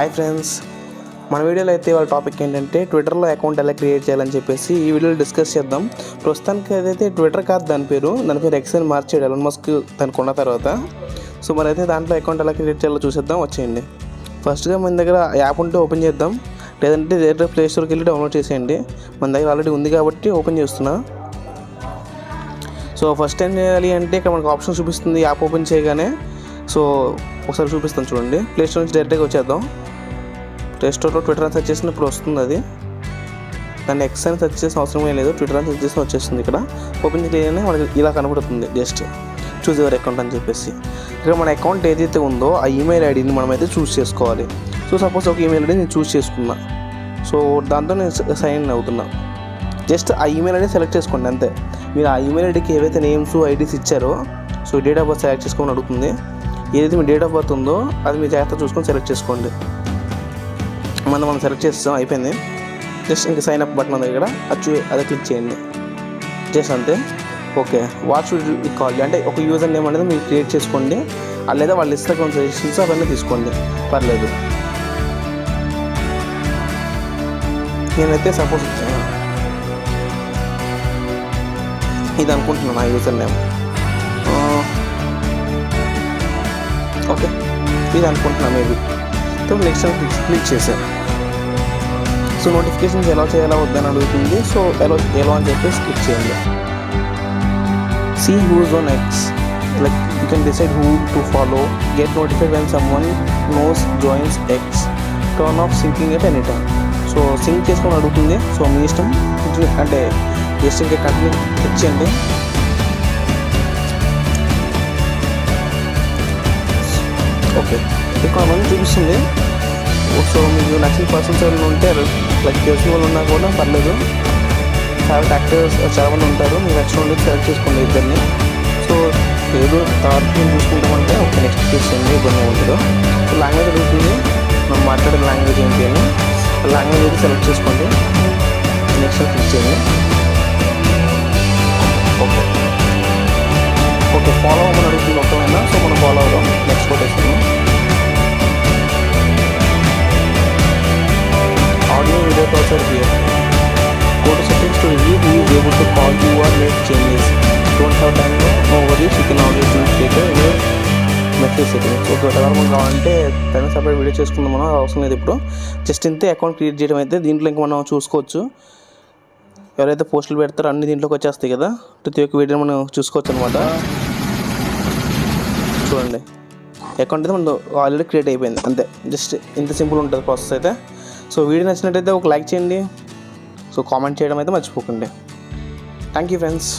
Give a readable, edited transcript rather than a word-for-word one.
Hi friends, మన వీడియోలో అయితే వాళ్ళ టాపిక్ ఏంటంటే ట్విట్టర్లో అకౌంట్ ఎలా క్రియేట్ చేయాలని చెప్పేసి ఈ వీడియోలో డిస్కస్ చేద్దాం. ప్రస్తుతానికి ఏదైతే ట్విట్టర్ కాదు దాని పేరు ఎక్స్ అని మార్చాడు ఎలాన్ మస్క్ దానికి ఉన్న తర్వాత. సో మరి అయితే దాంట్లో అకౌంట్ ఎలా క్రియేట్ చేయాలో చూసేద్దాం, వచ్చేయండి. ఫస్ట్గా మన దగ్గర యాప్ ఉంటే ఓపెన్ చేద్దాం, లేదంటే డైరెక్ట్ ప్లే స్టోర్కి వెళ్ళి డౌన్లోడ్ చేసేయండి. మన దగ్గర ఆల్రెడీ ఉంది కాబట్టి ఓపెన్ చేస్తున్నా. సో ఫస్ట్ ఏం చేయాలి అంటే ఇక్కడ మనకు ఆప్షన్ చూపిస్తుంది యాప్ ఓపెన్ చేయగానే. సో ఒకసారి చూపిస్తాను చూడండి. ప్లే స్టోర్ నుంచి డైరెక్ట్గా వచ్చేద్దాం. ప్లే స్టోర్లో ట్విట్టర్ అని సెర్చ్ చేసినప్పుడు వస్తుంది అది. దాన్ని ఎక్స్ అని సెర్చ్ చేసిన అవసరమే లేదు, ట్విట్టర్ అని సెర్చ్ చేసిన వచ్చేస్తుంది. ఇక్కడ ఓపెన్ చేయగానే మనకి ఇలా కనబడుతుంది, జస్ట్ చూజ్ యువర్ అకౌంట్ అని చెప్పేసి. ఇక్కడ మన అకౌంట్ ఏదైతే ఉందో ఆ ఈమెయిల్ ఐడిని మనమైతే చూస్ చేసుకోవాలి. సో సపోజ్ ఒక ఈమెయిల్ ఐడి నేను చూస్ చేసుకున్నా, సో దాంతో నేను సైన్ ఇన్ అవుతున్నా. జస్ట్ ఆ ఈమెయిల్ ఐడి సెలెక్ట్ చేసుకోండి అంతే. మీరు ఆ ఈమెయిల్ ఐడికి ఏవైతే నేమ్స్ ఐడీస్ ఇచ్చారో, so date of birth select చేసుకోమని అడుగుతుంది. ఏదైతే మీ డేట్ ఆఫ్ బర్త్ ఉందో అది మీ జాగ్రత్త చూసుకొని సెలెక్ట్ చేసుకోండి. మనం సెలెక్ట్ చేస్తాం, అయిపోయింది. జస్ట్ ఇంకా సైన్ అప్ బటన్ ఉంది ఇక్కడ, అదే క్లిక్ చేయండి. జస్ట్ అంతే. Okay, what should you call అంటే ఒక యూజర్ నేమ్ అనేది మీరు క్రియేట్ చేసుకోండి, లేదా వాళ్ళు ఇస్తే కొన్ని సజెషన్స్ అవన్నీ తీసుకోండి, పర్లేదు. నేనైతే సపోజ్ ఇది అనుకుంటున్నాను నా యూజర్ నేమ్. ఓకే, ఇది అనుకుంటున్నాను మేబీ. సో నెక్స్ట్ క్లిక్ చేశాను. సో నోటిఫికేషన్స్ ఎలా చేయాలా వద్దని అడుగుతుంది. సో ఎలా అని చెప్పేసి క్లిక్ చేయండి. See who's on X, like you can decide who to follow, get notified when someone knows joins X, turn off syncing at any time. So sync చేసుకొని అడుగుతుంది. సో మీ ఇష్టం, అంటే జస్ట్ ఇంకా కంటిన్యూ క్లిక్ చేయండి. Okay, ఇక్కడ మంది చూపిస్తుంది. So మీకు నచ్చిన పర్సన్స్ ఎవరైనా ఉంటే, లైక్ తెలిసిన వాళ్ళు ఉన్నా కూడా పర్లేదు. ఫేవరెట్ యాక్టర్స్ చాలా మంది ఉంటారు, మీరు నచ్చిన వాళ్ళు సెలెక్ట్ చేసుకోండి ఇద్దరిని. సో ఏదో థర్డ్ చూసుకుంటామంటే ఓకే నెక్స్ట్ చూసేయండి, ఇబ్బంది ఉంటుందో. సో లాంగ్వేజ్ అడుగుతుంది, మనం మాట్లాడే లాంగ్వేజ్ ఏంటి అని. లాంగ్వేజ్ అయితే సెలెక్ట్ చేసుకోండి, నెక్స్ట్ క్లిక్ చేయండి. ఓకే ఓకే, ఫాలో అవ్వమని అడుగుతుంది ఒకవేళ. సో మనం ఫాలో అవుదాం, next కొట్టేస్తాము. Audio video calls are here. Go to settings to review who is able to call you or make changes. Don't have time, no worries, you can always do it later in your message settings. Okay, ఒకవేళ మనం కావాలంటే దాన్ని separate video చేసుకుందాం, మనం అవసరం లేదు ఇప్పుడు. Just ఇంతే అకౌంట్ క్రియేట్ చేయడం అయితే. దీంట్లో ఇంకా మనం చూసుకోవచ్చు, ఎవరైతే పోస్టులు పెడతారో అన్ని దీంట్లోకి వచ్చేస్తాయి కదా. ప్రతి ఒక్క వీడియో మనం చూసుకోవచ్చు అనమాట. చూడండి, అకౌంట్ అయితే మనం ఆల్రెడీ క్రియేట్ అయిపోయింది, అంతే. జస్ట్ ఇంత సింపుల్ ఉంటుంది ప్రాసెస్ అయితే. సో వీడియో నచ్చినట్టయితే ఒక లైక్ చేయండి. సో కామెంట్ చేయడం అయితే మర్చిపోకండి. Thank you friends.